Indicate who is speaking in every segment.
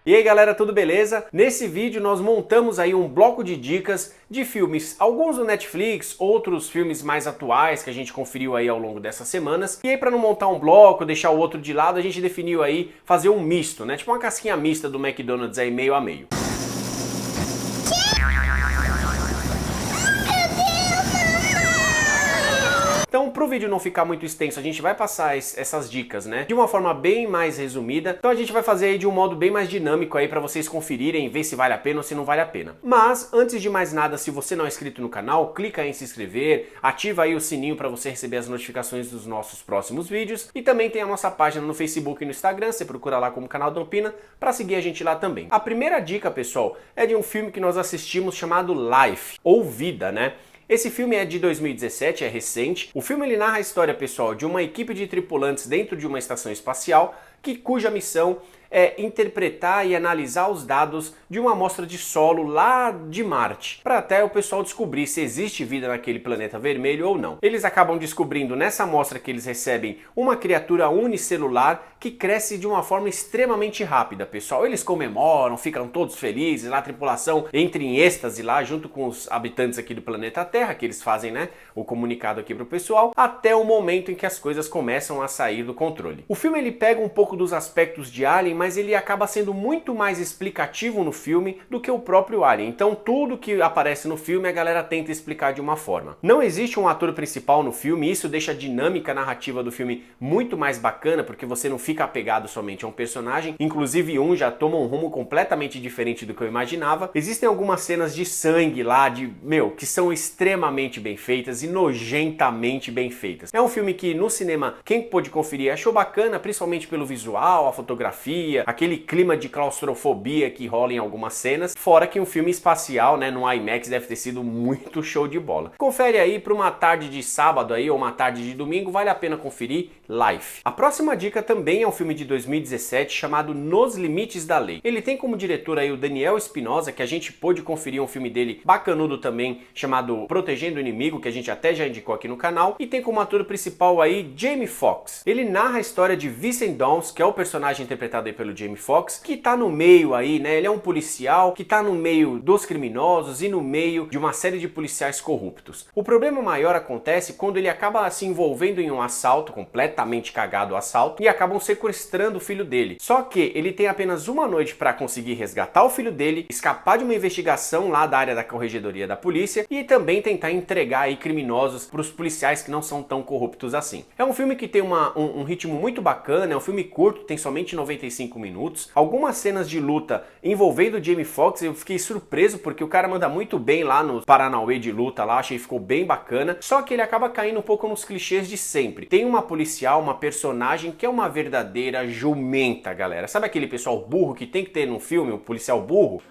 Speaker 1: E aí galera, tudo beleza? Nesse vídeo nós montamos aí um bloco de dicas de filmes, alguns do Netflix, outros filmes mais atuais que a gente conferiu aí ao longo dessas semanas. E aí para não montar um bloco, deixar o outro de lado, a gente definiu aí fazer um misto, né? Tipo uma casquinha mista do McDonald's aí meio a meio. Então, para o vídeo não ficar muito extenso, a gente vai passar essas dicas, né, de uma forma bem mais resumida. Então a gente vai fazer aí de um modo bem mais dinâmico aí para vocês conferirem, ver se vale a pena ou se não vale a pena. Mas, antes de mais nada, se você não é inscrito no canal, clica aí em se inscrever, ativa aí o sininho para você receber as notificações dos nossos próximos vídeos. E também tem a nossa página no Facebook e no Instagram, você procura lá como Canal Dopina, para seguir a gente lá também. A primeira dica, pessoal, é de um filme que nós assistimos chamado Life, ou Vida, né? Esse filme é de 2017, é recente. O filme ele narra a história, pessoal, de uma equipe de tripulantes dentro de uma estação espacial cuja missão é interpretar e analisar os dados de uma amostra de solo lá de Marte, para até o pessoal descobrir se existe vida naquele planeta vermelho ou não. Eles acabam descobrindo nessa amostra que eles recebem uma criatura unicelular que cresce de uma forma extremamente rápida, pessoal. Eles comemoram, ficam todos felizes, lá a tripulação entra em êxtase lá junto com os habitantes aqui do planeta Terra, que eles fazem, né, o comunicado aqui pro pessoal, até o momento em que as coisas começam a sair do controle. O filme ele pega um pouco dos aspectos de Alien, mas ele acaba sendo muito mais explicativo no filme do que o próprio Alien. Então tudo que aparece no filme a galera tenta explicar de uma forma. Não existe um ator principal no filme, isso deixa a dinâmica narrativa do filme muito mais bacana, porque você não fica apegado somente a um personagem, inclusive um já toma um rumo completamente diferente do que eu imaginava. Existem algumas cenas de sangue lá, que são extremamente bem feitas e nojentamente bem feitas. É um filme que no cinema, quem pôde conferir achou bacana, principalmente pelo visual, a fotografia, aquele clima de claustrofobia que rola em algumas cenas, fora que um filme espacial, né, no IMAX deve ter sido muito show de bola. Confere aí para uma tarde de sábado aí ou uma tarde de domingo, vale a pena conferir Life. A próxima dica também é um filme de 2017 chamado Nos Limites da Lei. Ele tem como diretor aí o Daniel Espinosa, que a gente pôde conferir um filme dele bacanudo também, chamado Protegendo o Inimigo, que a gente até já indicou aqui no canal, e tem como ator principal aí Jamie Foxx. Ele narra a história de Vincent Downs, que é o personagem interpretado aí pelo Jamie Foxx, que tá no meio aí, né, ele é um policial que tá no meio dos criminosos e no meio de uma série de policiais corruptos. O problema maior acontece quando ele acaba se envolvendo em um assalto, completamente cagado o assalto, e acabam sequestrando o filho dele. Só que ele tem apenas uma noite para conseguir resgatar o filho dele, escapar de uma investigação lá da área da corregedoria da polícia e também tentar entregar aí criminosos para os policiais que não são tão corruptos assim. É um filme que tem um ritmo muito bacana, é um filme curto, tem somente 95 minutos. Algumas cenas de luta envolvendo o Jamie Foxx, eu fiquei surpreso porque o cara manda muito bem lá no Paranauê de luta lá, achei que ficou bem bacana, só que ele acaba caindo um pouco nos clichês de sempre. Tem uma policial, uma personagem que é uma verdadeira jumenta, galera. Sabe aquele pessoal burro que tem que ter num filme, um policial burro?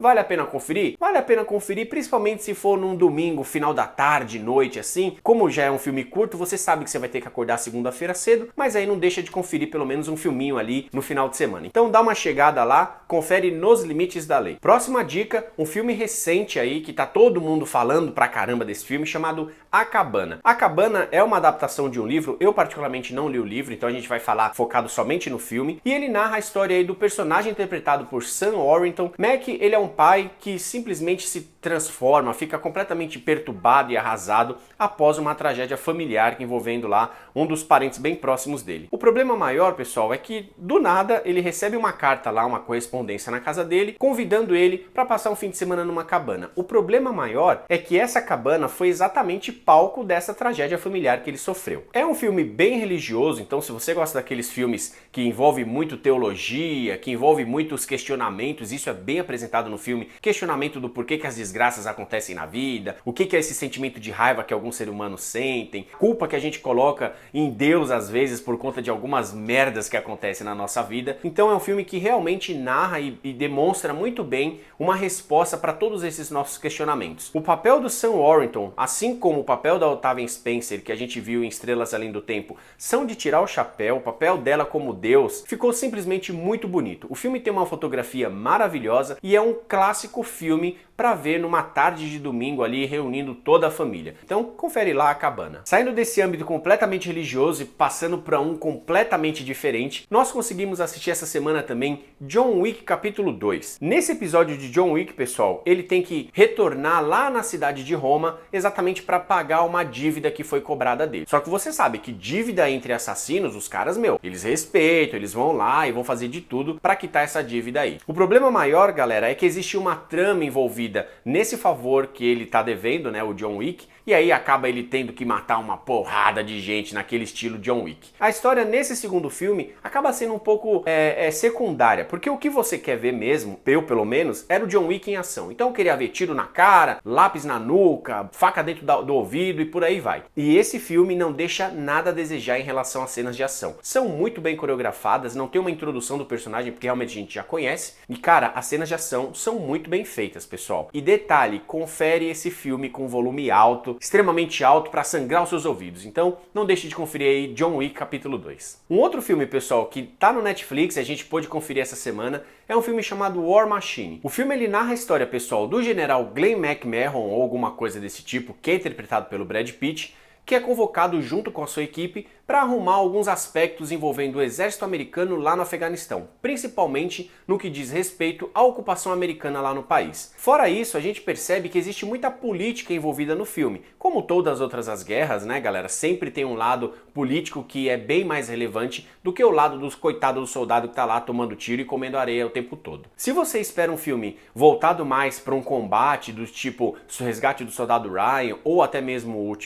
Speaker 1: Vale a pena conferir? Vale a pena conferir, principalmente se for num domingo, final da tarde, noite, assim. Como já é um filme curto, você sabe que você vai ter que acordar segunda-feira cedo, mas aí não deixa de conferir pelo menos um filminho ali no final de semana. Então dá uma chegada lá, confere Nos Limites da Lei. Próxima dica, um filme recente aí, que tá todo mundo falando pra caramba desse filme, chamado A Cabana. A Cabana é uma adaptação de um livro, eu particularmente não li o livro, então a gente vai falar focado somente no filme, e ele narra a história aí do personagem interpretado por Sam Worthington. Mac, ele é um pai que simplesmente se transforma, fica completamente perturbado e arrasado após uma tragédia familiar envolvendo lá um dos parentes bem próximos dele. O problema maior, pessoal, é que do nada ele recebe uma carta lá, uma correspondência na casa dele, convidando ele para passar um fim de semana numa cabana. O problema maior é que essa cabana foi exatamente palco dessa tragédia familiar que ele sofreu. É um filme bem religioso, então se você gosta daqueles filmes que envolve muito teologia, que envolve muitos questionamentos, isso é bem apresentado no filme, questionamento do porquê que as desgraças acontecem na vida, o que é esse sentimento de raiva que alguns seres humanos sentem, culpa que a gente coloca em Deus às vezes por conta de algumas merdas que acontecem na nossa vida. Então é um filme que realmente narra e demonstra muito bem uma resposta para todos esses nossos questionamentos. O papel do Sam Worthington, assim como o papel da Octavia Spencer, que a gente viu em Estrelas Além do Tempo, são de tirar o chapéu. O papel dela como Deus ficou simplesmente muito bonito. O filme tem uma fotografia maravilhosa e é um clássico filme para ver numa tarde de domingo ali, reunindo toda a família. Então confere lá a Cabana. Saindo desse âmbito completamente religioso e passando para um completamente diferente, nós conseguimos assistir essa semana também John Wick capítulo 2. Nesse episódio de John Wick, pessoal, ele tem que retornar lá na cidade de Roma exatamente para pagar uma dívida que foi cobrada dele. Só que você sabe que dívida entre assassinos, os caras, eles respeitam, eles vão lá e vão fazer de tudo para quitar essa dívida aí. O problema maior, galera, é que existe uma trama envolvida nesse favor que ele tá devendo, né, o John Wick, e aí acaba ele tendo que matar uma porrada de gente naquele estilo John Wick. A história nesse segundo filme acaba sendo um pouco secundária, porque o que você quer ver mesmo, eu pelo menos, era o John Wick em ação. Então eu queria ver tiro na cara, lápis na nuca, faca dentro do ouvido e por aí vai. E esse filme não deixa nada a desejar em relação às cenas de ação. São muito bem coreografadas, não tem uma introdução do personagem porque realmente a gente já conhece. E cara, as cenas de ação são muito bem feitas, pessoal. E detalhe, confere esse filme com volume alto, extremamente alto para sangrar os seus ouvidos. Então não deixe de conferir aí John Wick capítulo 2. Um outro filme, pessoal, que tá no Netflix, a gente pôde conferir essa semana, é um filme chamado War Machine. O filme ele narra a história, pessoal, do general Glenn McMahon ou alguma coisa desse tipo, que é interpretado pelo Brad Pitt, que é convocado junto com a sua equipe para arrumar alguns aspectos envolvendo o exército americano lá no Afeganistão, principalmente no que diz respeito à ocupação americana lá no país. Fora isso, a gente percebe que existe muita política envolvida no filme. Como todas as outras guerras, né, galera, sempre tem um lado político que é bem mais relevante do que o lado dos coitados do soldado que tá lá tomando tiro e comendo areia o tempo todo. Se você espera um filme voltado mais para um combate do tipo o Resgate do Soldado Ryan ou até mesmo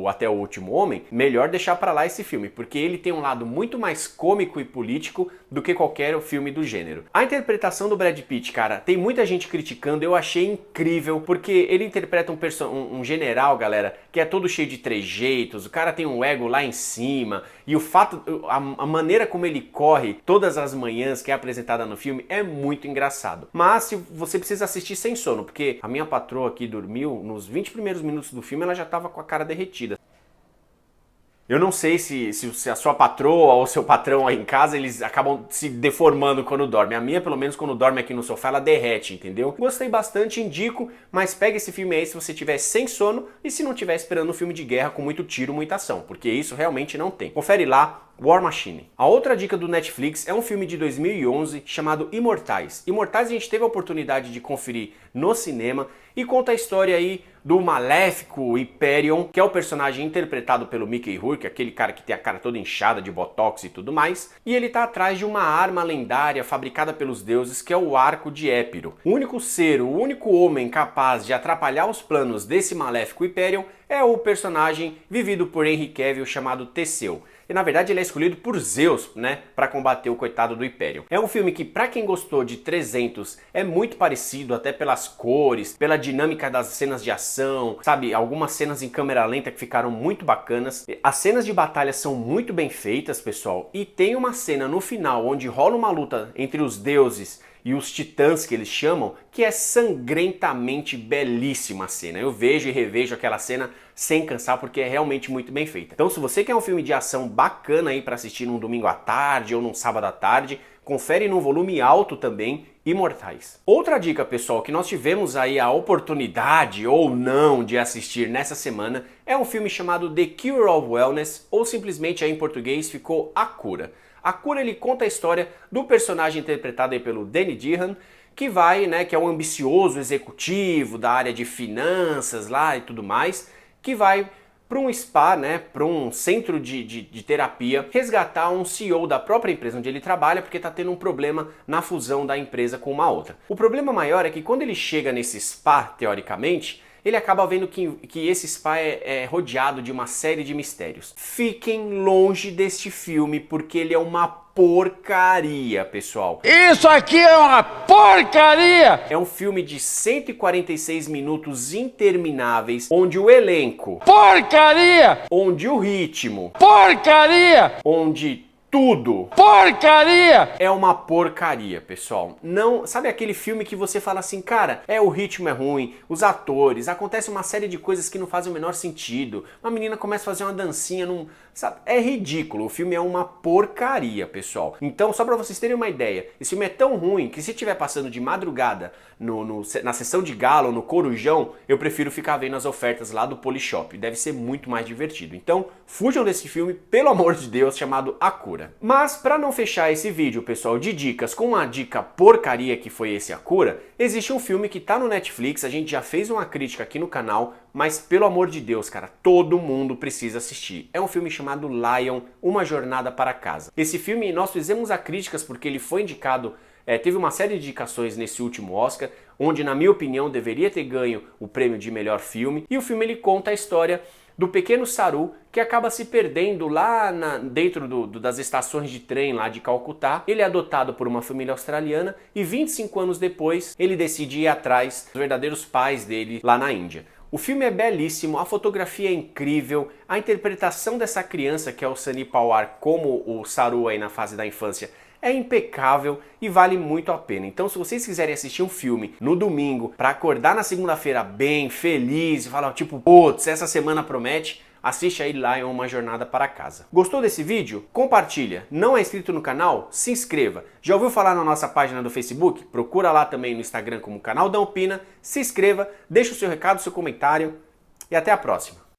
Speaker 1: Até o Último Homem, melhor deixar para lá esse filme, porque ele tem um lado muito mais cômico e político do que qualquer filme do gênero. A interpretação do Brad Pitt, cara, tem muita gente criticando, eu achei incrível, porque ele interpreta um general, galera, que é todo cheio de trejeitos, o cara tem um ego lá em cima, e a maneira como ele corre todas as manhãs que é apresentada no filme é muito engraçado. Mas se você precisa assistir sem sono, porque a minha patroa aqui dormiu, nos 20 primeiros minutos do filme ela já tava com a cara derretida. Eu não sei se a sua patroa ou seu patrão aí em casa, eles acabam se deformando quando dormem. A minha, pelo menos, quando dorme aqui no sofá, ela derrete, entendeu? Gostei bastante, indico, mas pega esse filme aí se você tiver sem sono e se não tiver esperando um filme de guerra com muito tiro, muita ação, porque isso realmente não tem. Confere lá, War Machine. A outra dica do Netflix é um filme de 2011 chamado Imortais. Imortais a gente teve a oportunidade de conferir no cinema e conta a história aí do maléfico Hyperion, que é o personagem interpretado pelo Mickey Rourke, aquele cara que tem a cara toda inchada de botox e tudo mais, e ele tá atrás de uma arma lendária fabricada pelos deuses, que é o Arco de Épiro. O único ser, o único homem capaz de atrapalhar os planos desse maléfico Hyperion é o personagem vivido por Henry Cavill chamado Teseu. E na verdade ele é escolhido por Zeus, né, para combater o coitado do Hyperion. É um filme que, para quem gostou de 300, é muito parecido, até pelas cores, pela dinâmica das cenas de ação, sabe, algumas cenas em câmera lenta que ficaram muito bacanas. As cenas de batalha são muito bem feitas, pessoal, e tem uma cena no final onde rola uma luta entre os deuses e os titãs, que eles chamam, que é sangrentamente belíssima a cena. Eu vejo e revejo aquela cena sem cansar, porque é realmente muito bem feita. Então, se você quer um filme de ação bacana aí para assistir num domingo à tarde ou num sábado à tarde, confere num volume alto também, Imortais. Outra dica, pessoal, que nós tivemos aí a oportunidade ou não de assistir nessa semana é um filme chamado The Cure of Wellness, ou simplesmente aí em português ficou A Cura. A Cura, ele conta a história do personagem interpretado aí pelo Danny Dehan, que vai, né, que é um ambicioso executivo da área de finanças lá e tudo mais, que vai para um spa, né, para um centro de terapia, resgatar um CEO da própria empresa onde ele trabalha, porque está tendo um problema na fusão da empresa com uma outra. O problema maior é que quando ele chega nesse spa, teoricamente, ele acaba vendo que esse spa é rodeado de uma série de mistérios. Fiquem longe deste filme, porque ele é uma porcaria, pessoal.
Speaker 2: Isso aqui é uma porcaria!
Speaker 1: É um filme de 146 minutos intermináveis, onde o elenco...
Speaker 2: Porcaria!
Speaker 1: Onde o ritmo...
Speaker 2: Porcaria!
Speaker 1: Onde tudo.
Speaker 2: Porcaria!
Speaker 1: É uma porcaria, pessoal. Não, sabe aquele filme que você fala assim, cara, o ritmo é ruim, os atores, acontece uma série de coisas que não fazem o menor sentido. Uma menina começa a fazer uma dancinha, sabe? É ridículo. O filme é uma porcaria, pessoal. Então, só pra vocês terem uma ideia, esse filme é tão ruim que se estiver passando de madrugada na sessão de gala ou no Corujão, eu prefiro ficar vendo as ofertas lá do Polishop. Deve ser muito mais divertido. Então, fujam desse filme, pelo amor de Deus, chamado A Cura. Mas, pra não fechar esse vídeo, pessoal, de dicas com uma dica porcaria que foi esse A Cura, existe um filme que tá no Netflix, a gente já fez uma crítica aqui no canal, mas pelo amor de Deus, cara, todo mundo precisa assistir. É um filme chamado Lion, Uma Jornada para Casa. Esse filme nós fizemos a críticas porque ele foi indicado, teve uma série de indicações nesse último Oscar, onde na minha opinião deveria ter ganho o prêmio de melhor filme, e o filme ele conta a história do pequeno Saru, que acaba se perdendo lá dentro das estações de trem lá de Calcutá. Ele é adotado por uma família australiana e 25 anos depois ele decide ir atrás dos verdadeiros pais dele lá na Índia. O filme é belíssimo, a fotografia é incrível, a interpretação dessa criança, que é o Sunny Pawar, como o Saru aí na fase da infância, é impecável e vale muito a pena. Então, se vocês quiserem assistir um filme no domingo para acordar na segunda-feira bem, feliz, e falar tipo, putz, essa semana promete, assiste aí Lion, Uma Jornada para Casa. Gostou desse vídeo? Compartilha. Não é inscrito no canal? Se inscreva. Já ouviu falar na nossa página do Facebook? Procura lá também no Instagram como Canal da Opina. Se inscreva, deixa o seu recado, seu comentário e até a próxima.